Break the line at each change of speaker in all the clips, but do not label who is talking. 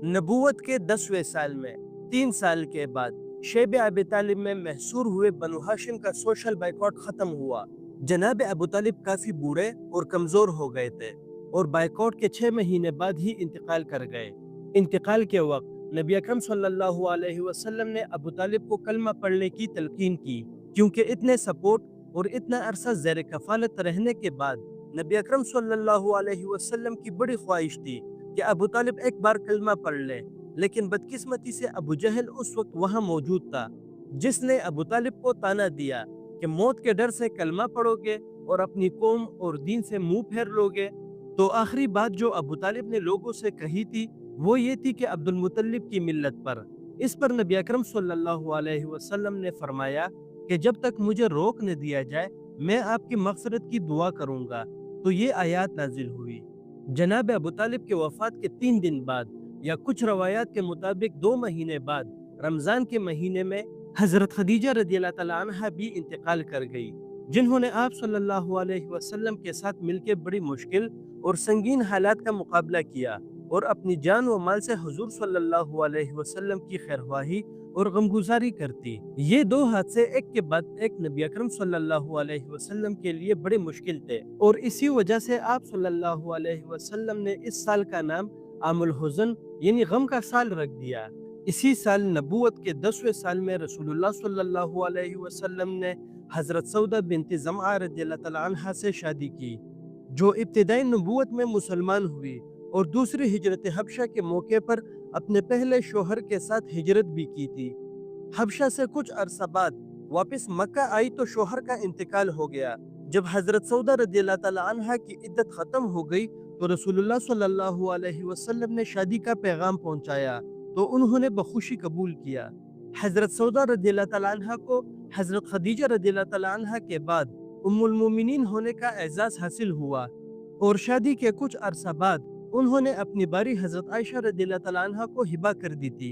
नबूवत के 10वें साल में 3 साल के बाद शेब अबी तालिब में महसूर हुए बनु हाशिम का सोशल बाइकॉट खत्म हुआ। जनाब अबू तालिब काफी बूढ़े और कमजोर हो गए थे और बाइकॉट के 6 महीने बाद ही इंतकाल कर गए। इंतकाल के वक्त नबी अकरम सल्लल्लाहु अलैहि वसल्लम ने अबू तालिब को कलमा पढ़ने की तलकीन की, क्योंकि इतने सपोर्ट और इतना अरसा ज़ेर कफालत रहने के बाद नबी अकरम सल्लल्लाहु अलैहि वसल्लम की बड़ी ख्वाहिश थी कि अबू तालिब एक बार कलमा पढ़ ले। लेकिन बदकिस्मती से अबू जहल उस वक्त वहां मौजूद था, जिसने अबू तालिब को ताना दिया कि मौत के डर से कलमा पढ़ोगे और अपनी कौम और दीन से मुंह फेर लोगे। तो आखिरी बात जो अबू तालिब ने लोगों से कही थी वो ये थी कि अब्दुल मुत्तलिब की मिल्लत पर। इस पर नबी अकरम सल्लल्लाहु अलैहि वसल्लम ने फरमाया कि जब तक मुझे रोक न दिया जाए मैं आपकी मग़फ़िरत की दुआ करूंगा। तो ये आयत नाजिल हुई। जनाब अबू तालिब के वफात के 3 दिन बाद या कुछ रवायात के मुताबिक 2 महीने बाद रमज़ान के महीने में हज़रत खदीजा रज़ियल्लाहु तआला अन्हा भी इंतकाल कर गई, जिन्होंने आप सल्लल्लाहु अलैहि वसल्लम के साथ मिलकर बड़ी मुश्किल और संगीन हालात का मुकाबला किया और अपनी जान व माल से हुजूर सल्लल्लाहु अलैहि वसल्लम की खैरख्वाही और गमगुजारी करती। ये 2 हादसे एक के बाद एक नबी अकरम सल्लल्लाहु अलैहि वसल्लम के लिए बड़े मुश्किल थे और इसी वजह से आप सल्लल्लाहु अलैहि वसल्लम ने इस साल का नाम आमुल हुज़न यानी गम का साल रख दिया। इसी साल नबूवत के 10वें साल में रसूलुल्लाह सल्लल्लाहु अलैहि वसल्लम ने हज़रत सौदा बिन्त ज़मआ रज़ियल्लाहु तआला अन्हा से शादी की, जो इब्तिदाई नबूवत में मुसलमान हुई और दूसरी हिजरत हबशा के मौके पर अपने पहले शोहर के साथ हिजरत भी की थी। हबशा से कुछ अरसा बाद वापस मक्का आई तो शोहर का इंतकाल हो गया। जब हजरत सौदा रज़ियल्लाहु तआला अन्हा की इद्दत खत्म हो गई तो रसूलुल्लाह सल्लल्लाहु अलैहि वसल्लम ने शादी का पैगाम पहुंचाया तो उन्होंने बखुशी कबूल किया। हजरत सौदा रज़ियल्लाहु तआला अन्हा को हजरत खदीजा रज़ियल्लाहु तआला अन्हा के बाद उम्मुल मोमिनीन होने का एजाज हासिल हुआ और शादी के कुछ अरसा बाद उन्होंने अपनी बारी हजरत आयशा रज़ियल्लाहु तआला अन्हा को हिबा कर दी थी।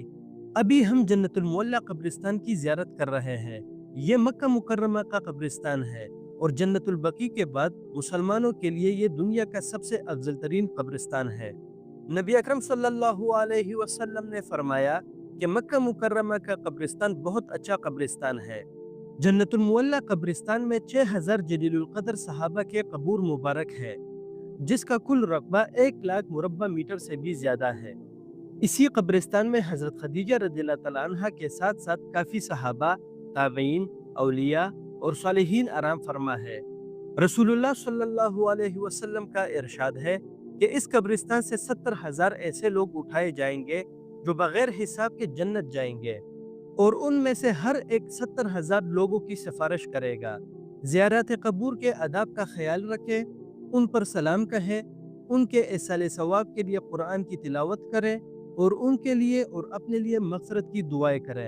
अभी हम जन्नतुल मुअल्ला कब्रिस्तान की ज़ियारत कर रहे हैं। ये मक्का मुकर्रमा का कब्रिस्तान है और जन्नतुल बकी के बाद मुसलमानों के लिए ये दुनिया का सबसे अफजल तरीन कब्रिस्तान है। नबी अकरम सल्लल्लाहु अलैहि वसल्लम ने फरमाया कि मक्का मुकर्रमा का कब्रिस्तान बहुत अच्छा कब्रिस्तान है। जन्नतुल मुअल्ला कब्रिस्तान में 6000 जलीलुल कदर सहाबा के कबूर मुबारक है, जिसका कुल रकबा 1 लाख मुरब्बा मीटर से भी ज्यादा है। इसी कब्रिस्तान में हजरत खदीजा रज़ियल्लाहु तआला अन्हा के साथ साथ काफी सहाबा, ताबईन, औलिया और सालिहीन आराम फरमा है। रसूलुल्लाह सल्लल्लाहु अलैहि वसल्लम का इरशाद है कि इस कब्रिस्तान से 70,000 ऐसे लोग उठाए जाएंगे जो बगैर हिसाब के जन्नत जाएंगे और उनमें से हर एक 70,000 लोगों की सिफारिश करेगा। ज़ियारत कबूर के आदाब का ख्याल रखें, उन पर सलाम कहें, उनके इसाले सवाब के लिए कुरान की तिलावत करें और उनके लिए और अपने लिए मग़फ़िरत की दुआएं करें।